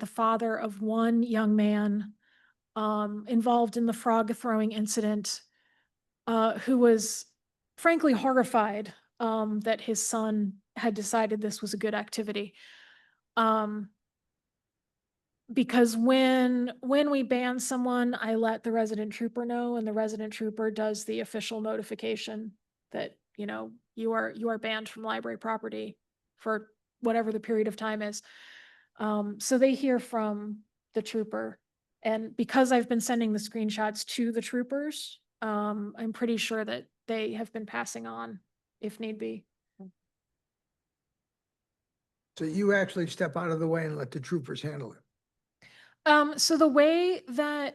[SPEAKER 1] father of one young man involved in the frog throwing incident, who was frankly horrified that his son had decided this was a good activity. Because when we ban someone, I let the resident trooper know, and the resident trooper does the official notification that, you are banned from library property for whatever the period of time is. So they hear from the trooper, and because I've been sending the screenshots to the troopers, I'm pretty sure that they have been passing on if need be.
[SPEAKER 6] So you actually step out of the way and let the troopers handle it.
[SPEAKER 1] So the way the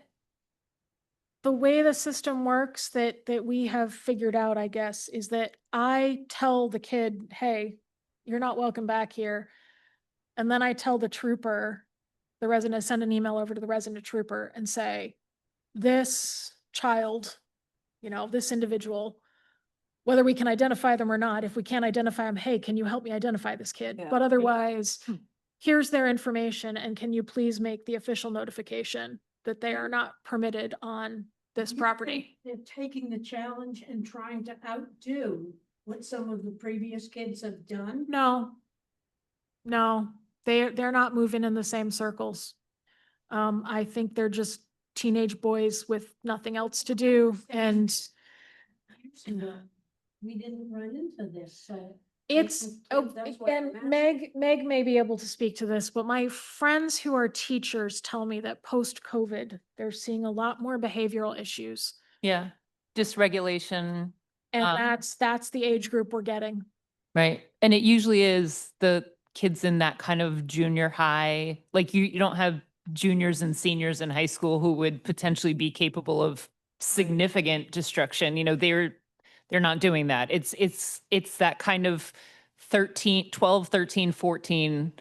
[SPEAKER 1] system works that we have figured out, I guess, is that I tell the kid, hey, you're not welcome back here. And then I tell the trooper, the resident, send an email over to the resident trooper and say, this child, this individual, whether we can identify them or not, if we can't identify them, hey, can you help me identify this kid?
[SPEAKER 8] Yeah.
[SPEAKER 1] But otherwise, here's their information, and can you please make the official notification that they are not permitted on this
[SPEAKER 7] You
[SPEAKER 1] property?
[SPEAKER 7] think They're taking the challenge and trying to outdo what some of the previous kids have done.
[SPEAKER 1] No. No, they're not moving in the same circles. I think they're just teenage boys with nothing else to do, and
[SPEAKER 7] Years ago, we didn't run into this, so.
[SPEAKER 1] it's, oh,
[SPEAKER 7] That's why I'm
[SPEAKER 1] again, Meg may be able to speak to this, but my friends who are teachers tell me that post-COVID, they're seeing a lot more behavioral issues.
[SPEAKER 4] Yeah, dysregulation,
[SPEAKER 1] And
[SPEAKER 4] Um,
[SPEAKER 1] that's the age group we're getting.
[SPEAKER 4] right? And it usually is the kids in that kind of junior high, like you don't have juniors and seniors in high school who would potentially be capable of significant destruction. They're not doing that. It's that kind of 12, 13, 14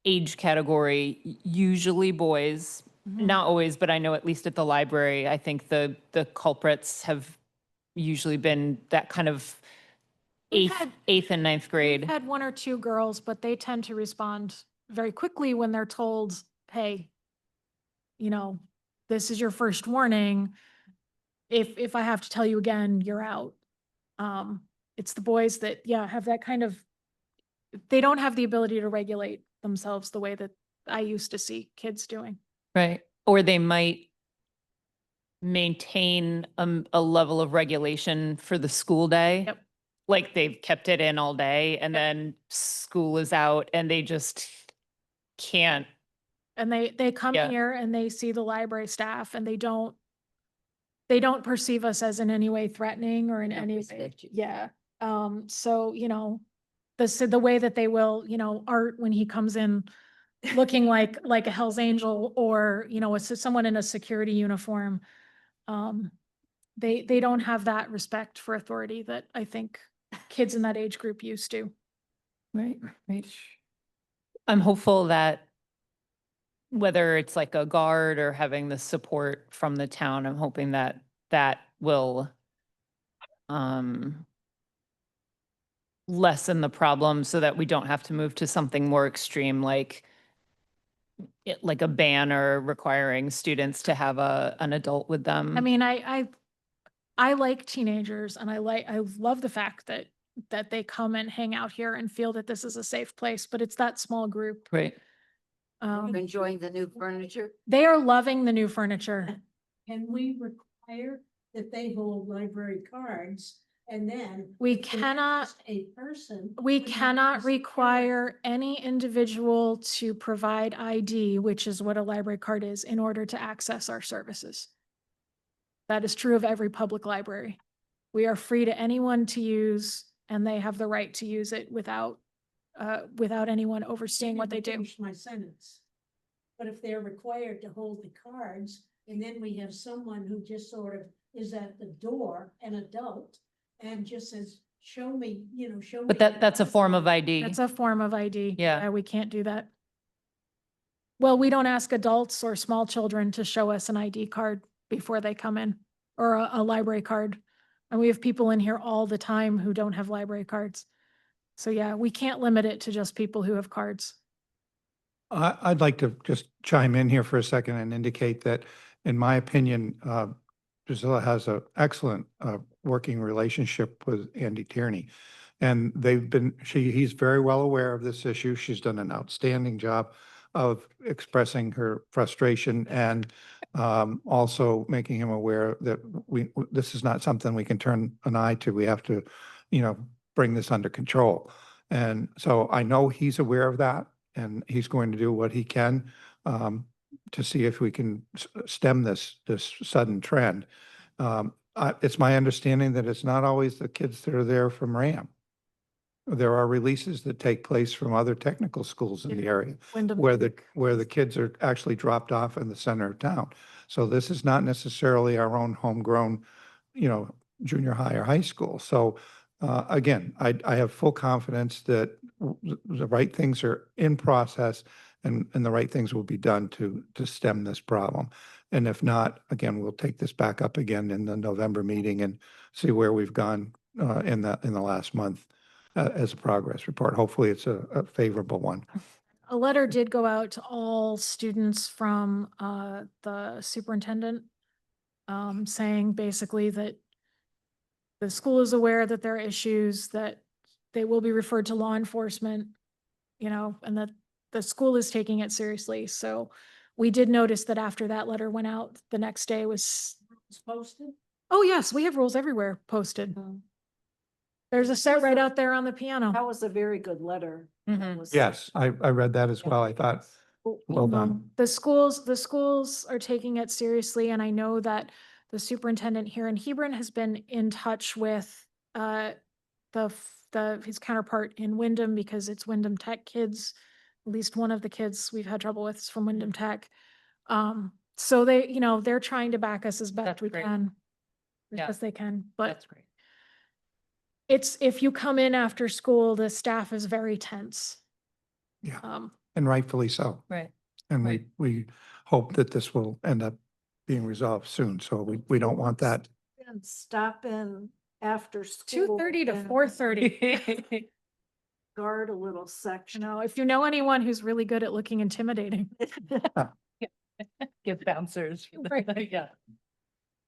[SPEAKER 4] age category, usually boys,
[SPEAKER 1] Mhm.
[SPEAKER 4] not always, but I know at least at the library, I think the culprits have usually been that kind of
[SPEAKER 1] We've
[SPEAKER 4] eighth,
[SPEAKER 1] had-
[SPEAKER 4] eighth and ninth
[SPEAKER 1] We've
[SPEAKER 4] grade.
[SPEAKER 1] had one or two girls, but they tend to respond very quickly when they're told, hey, this is your first warning. If I have to tell you again, you're out. It's the boys that, yeah, have that kind of, they don't have the ability to regulate themselves the way that I used to see kids doing.
[SPEAKER 4] Right. Or they might maintain a level of regulation for the school day.
[SPEAKER 1] Yep.
[SPEAKER 4] Like they've kept it in all day and
[SPEAKER 1] Yep.
[SPEAKER 4] then school is out and they just can't.
[SPEAKER 1] And they come
[SPEAKER 4] Yeah.
[SPEAKER 1] here and they see the library staff and they don't perceive us as in any way threatening or in
[SPEAKER 3] Don't
[SPEAKER 1] any way.
[SPEAKER 3] respect you.
[SPEAKER 1] Yeah. So, the way that they will, Art, when he comes in looking like a Hell's Angel or, someone in a security uniform, they don't have that respect for authority that I think kids in that age group used to.
[SPEAKER 4] Right. Right. I'm hopeful that whether it's like a guard or having the support from the town, I'm hoping that that will lessen the problem so that we don't have to move to something more extreme like like a ban or requiring students to have an adult with them.
[SPEAKER 1] I mean, I like teenagers and I love the fact that they come and hang out here and feel that this is a safe place, but it's that small group.
[SPEAKER 4] Right.
[SPEAKER 3] You're enjoying the new furniture?
[SPEAKER 1] They are loving the new furniture.
[SPEAKER 7] Can we require that they hold library cards and then?
[SPEAKER 1] We
[SPEAKER 7] if there's
[SPEAKER 1] cannot-
[SPEAKER 7] just A person.
[SPEAKER 1] We
[SPEAKER 7] have
[SPEAKER 1] cannot
[SPEAKER 7] to secure it.
[SPEAKER 1] require any individual to provide ID, which is what a library card is, in order to access our services. That is true of every public library. We are free to anyone to use, and they have the right to use it without anyone overseeing what they do.
[SPEAKER 7] Finish my sentence. But if they're required to hold the cards, and then we have someone who just sort of is at the door, an adult, and just says, show me, show me.
[SPEAKER 4] But that's a form of ID.
[SPEAKER 1] That's a form of ID.
[SPEAKER 4] Yeah.
[SPEAKER 1] We can't do that. Well, we don't ask adults or small children to show us an ID card before they come in, or a library card. And we have people in here all the time who don't have library cards. So yeah, we can't limit it to just people who have cards.
[SPEAKER 2] I'd like to just chime in here for a second and indicate that, in my opinion, Priscilla has an excellent working relationship with Andy Tierney. And he's very well aware of this issue. She's done an outstanding job of expressing her frustration and also making him aware that this is not something we can turn an eye to. We have to, bring this under control. And so I know he's aware of that, and he's going to do what he can to see if we can stem this sudden trend. It's my understanding that it's not always the kids that are there from RAM. there are releases that take place from other technical schools in the area
[SPEAKER 1] Wyndham.
[SPEAKER 2] where the kids are actually dropped off in the center of town. So this is not necessarily our own homegrown, junior high or high school. So again, I have full confidence that the right things are in process and the right things will be done to stem this problem. And if not, again, we'll take this back up again in the November meeting and see where we've gone in the last month as a progress report. Hopefully it's a favorable one.
[SPEAKER 1] A letter did go out to all students from the superintendent, saying basically that the school is aware that there are issues, that they will be referred to law enforcement, and that the school is taking it seriously. So we did notice that after that letter went out, the next day was,
[SPEAKER 7] It's posted.
[SPEAKER 1] oh yes, we have rules everywhere posted. There's a set right out there on the piano.
[SPEAKER 8] That was a very good letter. That
[SPEAKER 4] Mhm.
[SPEAKER 8] was-
[SPEAKER 2] Yes, I read that as well. I thought, well done.
[SPEAKER 1] The schools are taking it seriously, and I know that the superintendent here in Hebron has been in touch with his counterpart in Wyndham, because it's Wyndham Tech kids. At least one of the kids we've had trouble with is from Wyndham Tech. So they're trying to back us as best
[SPEAKER 4] That's
[SPEAKER 1] we
[SPEAKER 4] great.
[SPEAKER 1] can.
[SPEAKER 4] Yeah.
[SPEAKER 1] As they can, but
[SPEAKER 4] That's great.
[SPEAKER 1] if you come in after school, the staff is very tense.
[SPEAKER 2] Yeah.
[SPEAKER 1] Um,
[SPEAKER 2] And rightfully so.
[SPEAKER 4] Right.
[SPEAKER 2] And
[SPEAKER 4] Right.
[SPEAKER 2] we hope that this will end up being resolved soon. So we don't want that.
[SPEAKER 8] And stop in after school.
[SPEAKER 1] 2:30 to
[SPEAKER 8] and
[SPEAKER 1] 4:30.
[SPEAKER 8] Guard a little section.
[SPEAKER 1] If you know anyone who's really good at looking intimidating.
[SPEAKER 4] Give bouncers.
[SPEAKER 1] Right.
[SPEAKER 4] Yeah.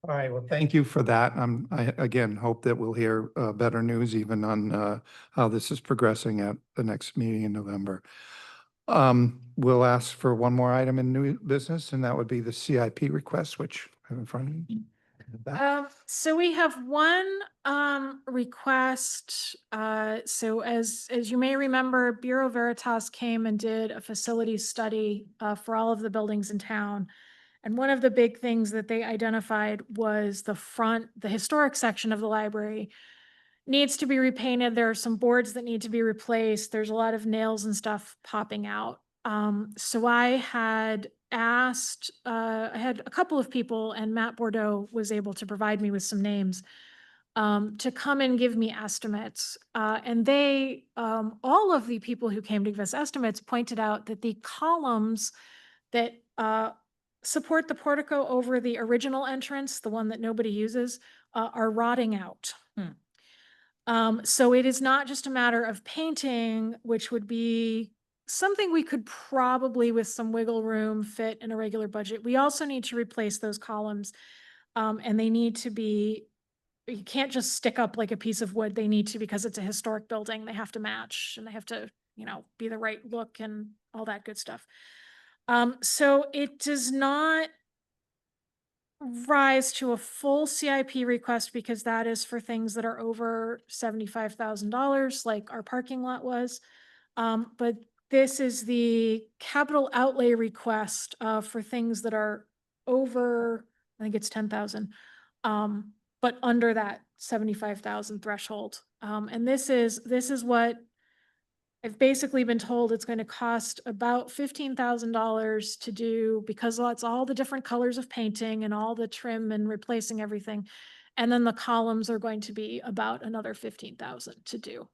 [SPEAKER 2] All right, well, thank you for that. I again hope that we'll hear better news even on how this is progressing at the next meeting in November. We'll ask for one more item in new business, and that would be the CIP request, which I have in front of me.
[SPEAKER 1] So we have one request. So as you may remember, Bureau Veritas came and did a facility study for all of the buildings in town. And one of the big things that they identified was the historic section of the library needs to be repainted. There are some boards that need to be replaced. There's a lot of nails and stuff popping out. So I had asked, I had a couple of people, and Matt Bordeaux was able to provide me with some names to come and give me estimates. And all of the people who came to give us estimates pointed out that the columns that support the portico over the original entrance, the one that nobody uses, are rotting out. So it is not just a matter of painting, which would be something we could probably, with some wiggle room, fit in a regular budget. We also need to replace those columns. And they need to be, you can't just stick up like a piece of wood. They need to, because it's a historic building, they have to match, and they have to, be the right look and all that good stuff. So it does not rise to a full CIP request, because that is for things that are over $75,000, like our parking lot was. But this is the capital outlay request for things that are over, I think it's 10,000, but under that 75,000 threshold. And this is what I've basically been told it's going to cost about $15,000 to do, because it's all the different colors of painting and all the trim and replacing everything. And then the columns are going to be about another 15,000 to do.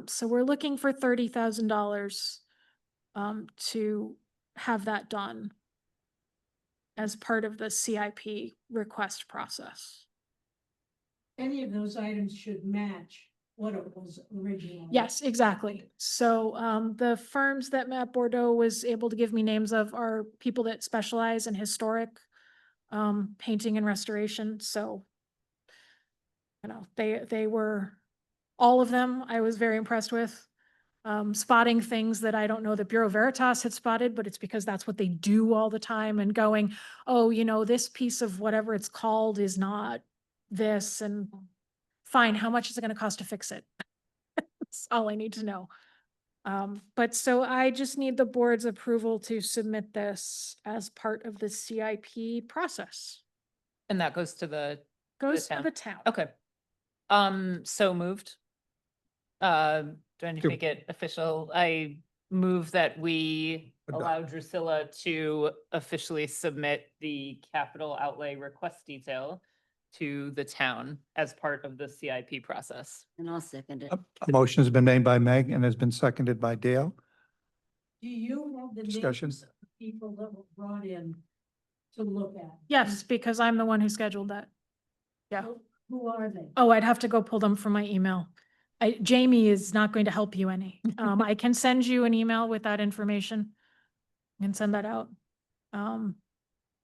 [SPEAKER 1] So we're looking for $30,000 to have that done as part of the CIP request process.
[SPEAKER 7] Any of those items should match what it was originally.
[SPEAKER 1] Yes, exactly. So the firms that Matt Bordeaux was able to give me names of are people that specialize in historic painting and restoration. So, they were, all of them I was very impressed with. Spotting things that I don't know that Bureau Veritas had spotted, but it's because that's what they do all the time, and going, oh, this piece of whatever it's called is not this, and fine, how much is it going to cost to fix it? That's all I need to know. But so I just need the board's approval to submit this as part of the CIP process.
[SPEAKER 4] And that goes to the
[SPEAKER 1] Goes to
[SPEAKER 4] town.
[SPEAKER 1] the town.
[SPEAKER 4] Okay. So moved. Do I need
[SPEAKER 2] Do-
[SPEAKER 4] to make it official? I move that we
[SPEAKER 6] Adopt.
[SPEAKER 4] allow Drusilla to officially submit the capital outlay request detail to the town as part of the CIP process.
[SPEAKER 3] And I'll second it.
[SPEAKER 2] A motion has been made by Meg and has been seconded by Dale.
[SPEAKER 7] Do you have the
[SPEAKER 2] Discussion.
[SPEAKER 7] names of the people that were brought in to look at?
[SPEAKER 1] Yes, because I'm the one who scheduled that. Yeah.
[SPEAKER 7] Who are they?
[SPEAKER 1] Oh, I'd have to go pull them from my email. Jamie is not going to help you any. I can send you an email with that information and send that out.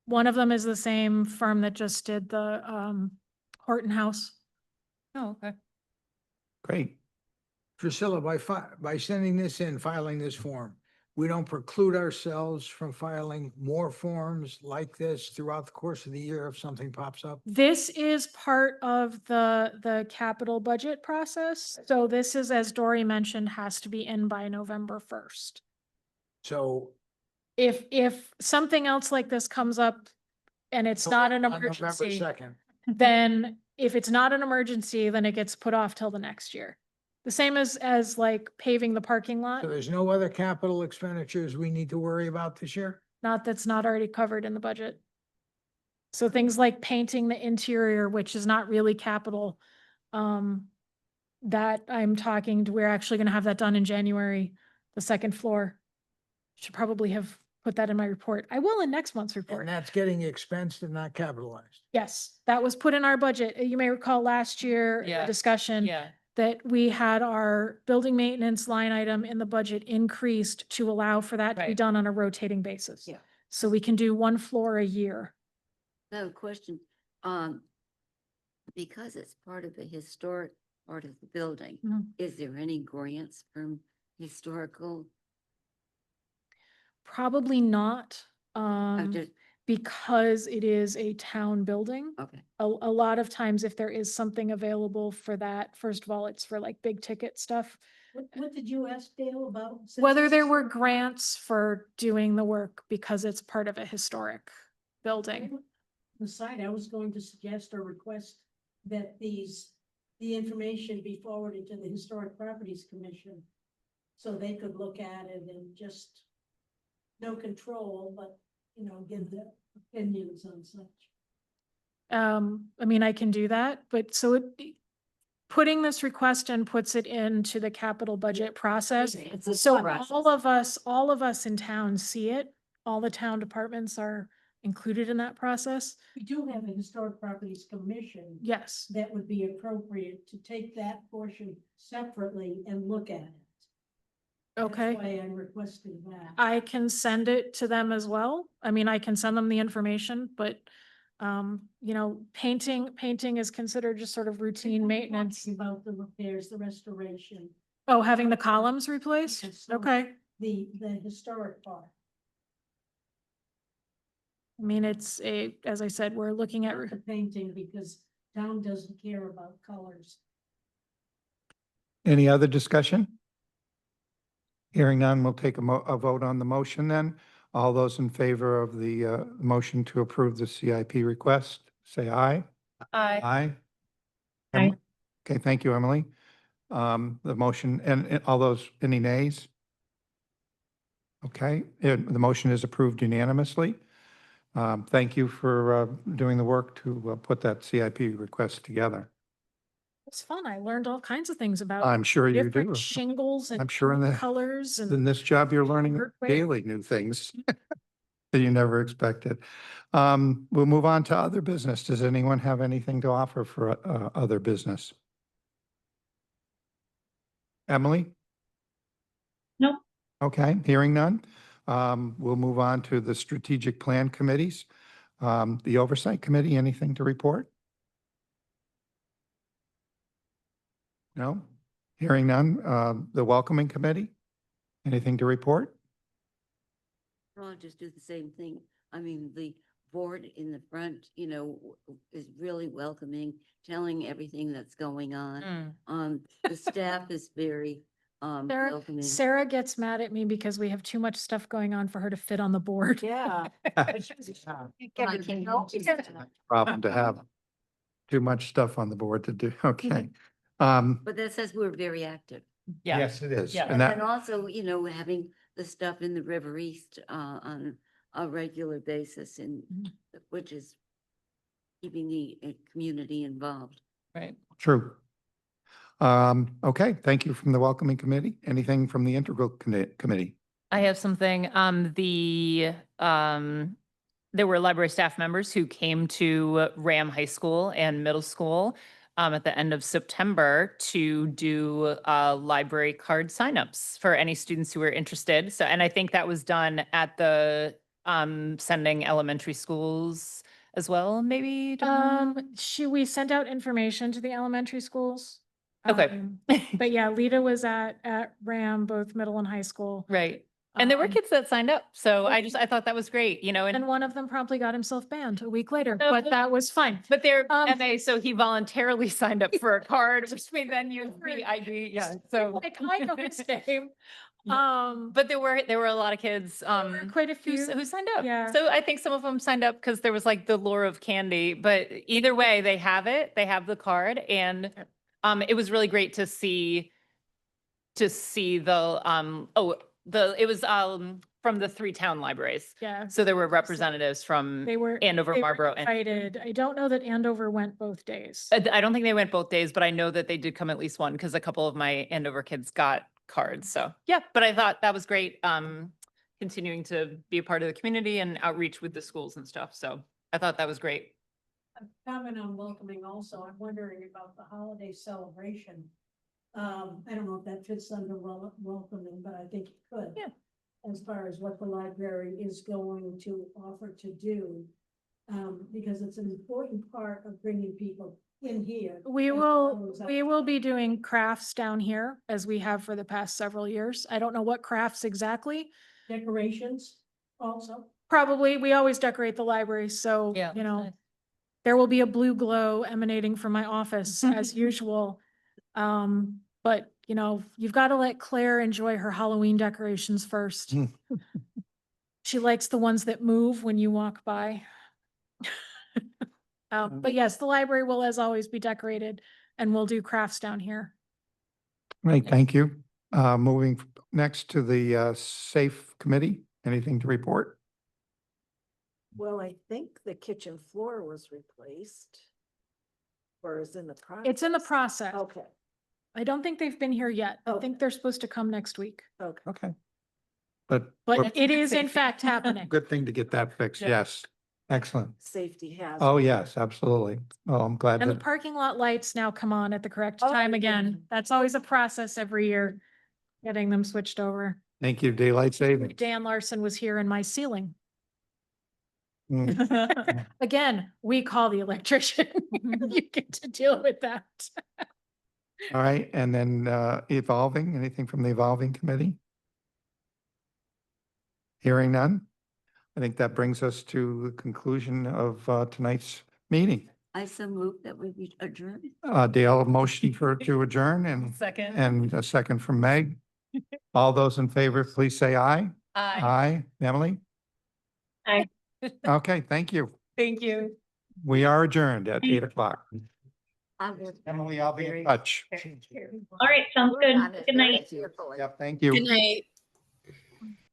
[SPEAKER 1] One of them is the same firm that just did the, Horton House.
[SPEAKER 4] Oh, okay.
[SPEAKER 2] Great.
[SPEAKER 6] Priscilla, by sending this in, filing this form, we don't preclude ourselves from filing more forms like this throughout the course of the year if something pops up?
[SPEAKER 1] This is part of the capital budget process. So this is, as Dory mentioned, has to be in by November 1st.
[SPEAKER 6] So.
[SPEAKER 1] If something else like this comes up and it's not an
[SPEAKER 6] on November
[SPEAKER 1] emergency,
[SPEAKER 6] 2nd.
[SPEAKER 1] then if it's not an emergency, then it gets put off till the next year. The same as like paving the parking lot,
[SPEAKER 6] So there's no other capital expenditures we need to worry about this year?
[SPEAKER 1] not that's not already covered in the budget. So things like painting the interior, which is not really capital, that we're actually gonna have that done in January, the second floor. Should probably have put that in my report. I will in next month's report.
[SPEAKER 6] And that's getting expensed and not capitalized.
[SPEAKER 1] Yes, that was put in our budget. You may recall last year, the
[SPEAKER 4] Yeah.
[SPEAKER 1] discussion
[SPEAKER 4] Yeah.
[SPEAKER 1] that we had our building maintenance line item in the budget increased to allow for that to be
[SPEAKER 4] Right.
[SPEAKER 1] done on a rotating basis.
[SPEAKER 3] Yeah.
[SPEAKER 1] So we can do one floor a year.
[SPEAKER 3] I have a question. Because it's part of the historic part of the building,
[SPEAKER 1] Mhm.
[SPEAKER 3] is there any grants from historical?
[SPEAKER 1] Probably not,
[SPEAKER 3] Just,
[SPEAKER 1] because it is a town building.
[SPEAKER 3] okay.
[SPEAKER 1] A lot of times if there is something available for that, first of all, it's for like big ticket stuff.
[SPEAKER 7] What did you ask Dale about? Since
[SPEAKER 1] Whether there
[SPEAKER 7] this-
[SPEAKER 1] were grants for doing the work because it's part of a historic building.
[SPEAKER 7] The side, I was going to suggest or request that the information be forwarded to the Historic Properties Commission. So they could look at it and just, no control, but, give their opinions on such.
[SPEAKER 1] I mean, I can do that, but so putting this request in puts it into the capital budget process.
[SPEAKER 3] It's a
[SPEAKER 1] So
[SPEAKER 3] process.
[SPEAKER 1] all of us in town see it. All the town departments are included in that process.
[SPEAKER 7] We do have a Historic Properties Commission
[SPEAKER 1] Yes.
[SPEAKER 7] that would be appropriate to take that portion separately and look at it.
[SPEAKER 1] Okay.
[SPEAKER 7] That's why I'm requesting that.
[SPEAKER 1] I can send it to them as well. I mean, I can send them the information, but painting is considered just sort of routine maintenance.
[SPEAKER 7] About the repairs, the restoration,
[SPEAKER 1] Oh, having the columns replaced?
[SPEAKER 7] Yes, so-
[SPEAKER 1] Okay.
[SPEAKER 7] the historic part.
[SPEAKER 1] I mean, as I said, we're looking at,
[SPEAKER 7] Not the painting, because town doesn't care about colors.
[SPEAKER 2] Any other discussion? Hearing none, we'll take a vote on the motion then. All those in favor of the motion to approve the CIP request, say aye.
[SPEAKER 4] Aye.
[SPEAKER 2] Aye.
[SPEAKER 9] Aye.
[SPEAKER 2] Okay, thank you, Emily. The motion, and all those, any nays? Okay, the motion is approved unanimously. Thank you for doing the work to put that CIP request together.
[SPEAKER 1] it's fun. I learned all kinds of things about
[SPEAKER 2] I'm sure you
[SPEAKER 1] different
[SPEAKER 2] do.
[SPEAKER 1] shingles and
[SPEAKER 2] I'm sure in the,
[SPEAKER 1] colors
[SPEAKER 2] in
[SPEAKER 1] and
[SPEAKER 2] this job, you're learning
[SPEAKER 1] Work way.
[SPEAKER 2] daily new things that you never expected. We'll move on to other business. Does anyone have anything to offer for other business? Emily?
[SPEAKER 9] Nope.
[SPEAKER 2] Okay, hearing none. We'll move on to the strategic plan committees. The oversight committee, anything to report? No? Hearing none. The welcoming committee, anything to report?
[SPEAKER 3] I'll just do the same thing. I mean, the board in the front, is really welcoming, telling everything that's going on.
[SPEAKER 4] Mm.
[SPEAKER 3] The staff is very, welcoming.
[SPEAKER 1] Sarah gets mad at me because we have too much stuff going on for her to fit on the board.
[SPEAKER 8] Yeah.
[SPEAKER 2] Problem to have too much stuff on the board to do. Okay.
[SPEAKER 3] But that says we're very active.
[SPEAKER 4] Yeah.
[SPEAKER 2] Yes, it is.
[SPEAKER 4] Yeah.
[SPEAKER 2] And
[SPEAKER 3] And
[SPEAKER 2] that,
[SPEAKER 3] then also, having the stuff in the River East on a regular basis and which is keeping the community involved.
[SPEAKER 4] Right.
[SPEAKER 2] true. Okay, thank you from the welcoming committee. Anything from the integral committee?
[SPEAKER 4] I have something, there were library staff members who came to Ram High School and Middle School at the end of September to do library card signups for any students who were interested. So, and I think that was done at the sending elementary schools as well, maybe?
[SPEAKER 1] We sent out information to the elementary schools.
[SPEAKER 4] Okay.
[SPEAKER 1] But yeah, Lita was at Ram, both middle and high school.
[SPEAKER 4] Right. And there were
[SPEAKER 1] Um,
[SPEAKER 4] kids that signed up. So I thought that was great, and
[SPEAKER 1] And one of them promptly got himself banned a week later,
[SPEAKER 4] No,
[SPEAKER 1] but that was fine.
[SPEAKER 4] but they're
[SPEAKER 1] Um,
[SPEAKER 4] MA, so he voluntarily signed up for a card, which made then use the ID, yeah, so.
[SPEAKER 1] Like, I know his name.
[SPEAKER 4] But there were a lot of kids,
[SPEAKER 1] Quite a
[SPEAKER 4] who
[SPEAKER 1] few.
[SPEAKER 4] signed up.
[SPEAKER 1] Yeah.
[SPEAKER 4] So I think some of them signed up because there was like the lure of candy, but either way, they have the card, and it was really great to see the, it was from the 3 town libraries.
[SPEAKER 1] Yeah,
[SPEAKER 4] So there were representatives from
[SPEAKER 1] they were.
[SPEAKER 4] Andover,
[SPEAKER 1] they were
[SPEAKER 4] Marlboro, and
[SPEAKER 1] invited. I don't know that Andover went both days.
[SPEAKER 4] I don't think they went both days, but I know that they did come at least one because a couple of my Andover kids got cards. So yeah, but I thought that was great. Continuing to be a part of the community and outreach with the schools and stuff. So I thought that was great.
[SPEAKER 7] A comment on welcoming also, I'm wondering about the holiday celebration. I don't know if that fits under welcoming, but I think it could.
[SPEAKER 4] Yeah.
[SPEAKER 7] As far as what the library is going to offer to do. Because it's an important part of bringing people in here.
[SPEAKER 1] We
[SPEAKER 7] as
[SPEAKER 1] will,
[SPEAKER 7] well as
[SPEAKER 1] we will be doing crafts down here as we have for the past several years. I don't know what crafts exactly.
[SPEAKER 7] Decorations also.
[SPEAKER 1] Probably, we always decorate the library, so,
[SPEAKER 4] Yeah, nice.
[SPEAKER 1] there will be a blue glow emanating from my office as usual. But you've got to let Claire enjoy her Halloween decorations first.
[SPEAKER 2] Mm.
[SPEAKER 1] She likes the ones that move when you walk by. But yes, the library will, as always, be decorated, and we'll do crafts down here.
[SPEAKER 2] Right, thank you. Moving next to the Safe Committee, anything to report?
[SPEAKER 8] Well, I think the kitchen floor was replaced. Or is in the process.
[SPEAKER 1] It's in the process.
[SPEAKER 8] Okay,
[SPEAKER 1] I don't think they've been here yet. I
[SPEAKER 8] Okay.
[SPEAKER 1] think they're supposed to come next week,
[SPEAKER 8] okay.
[SPEAKER 2] Okay. But
[SPEAKER 1] but
[SPEAKER 4] a
[SPEAKER 1] it
[SPEAKER 4] good
[SPEAKER 1] is in
[SPEAKER 4] thing.
[SPEAKER 1] fact happening.
[SPEAKER 2] good thing to get that fixed,
[SPEAKER 4] Yeah.
[SPEAKER 2] yes. Excellent.
[SPEAKER 8] Safety hazard.
[SPEAKER 2] Oh, yes, absolutely. Oh, I'm glad
[SPEAKER 1] And the
[SPEAKER 2] that,
[SPEAKER 1] parking lot lights now come on at the correct
[SPEAKER 8] Oh,
[SPEAKER 1] time
[SPEAKER 8] yeah.
[SPEAKER 1] again. That's always a process every year, getting them switched over.
[SPEAKER 2] thank you, daylight savings.
[SPEAKER 1] Dan Larson was here in my ceiling.
[SPEAKER 2] Mm.
[SPEAKER 1] Again, we call the electrician. You get to deal with that.
[SPEAKER 2] All right, and then evolving, anything from the evolving committee? Hearing none? I think that brings us to the conclusion of tonight's meeting.
[SPEAKER 3] I so move that we adjourn.
[SPEAKER 2] Dale, motion to adjourn
[SPEAKER 4] Second.
[SPEAKER 2] and a second from Meg. All those in favor, please say aye. Aye. Emily?
[SPEAKER 9] Aye.
[SPEAKER 2] Okay, thank you.
[SPEAKER 4] Thank you.
[SPEAKER 2] We are adjourned at 8:00.
[SPEAKER 3] I will-
[SPEAKER 2] Emily, I'll be in touch.
[SPEAKER 9] All right, sounds
[SPEAKER 3] Work on
[SPEAKER 9] good.
[SPEAKER 3] it
[SPEAKER 9] Good
[SPEAKER 3] very
[SPEAKER 9] night.
[SPEAKER 3] carefully.
[SPEAKER 2] Yep, thank you.
[SPEAKER 4] night.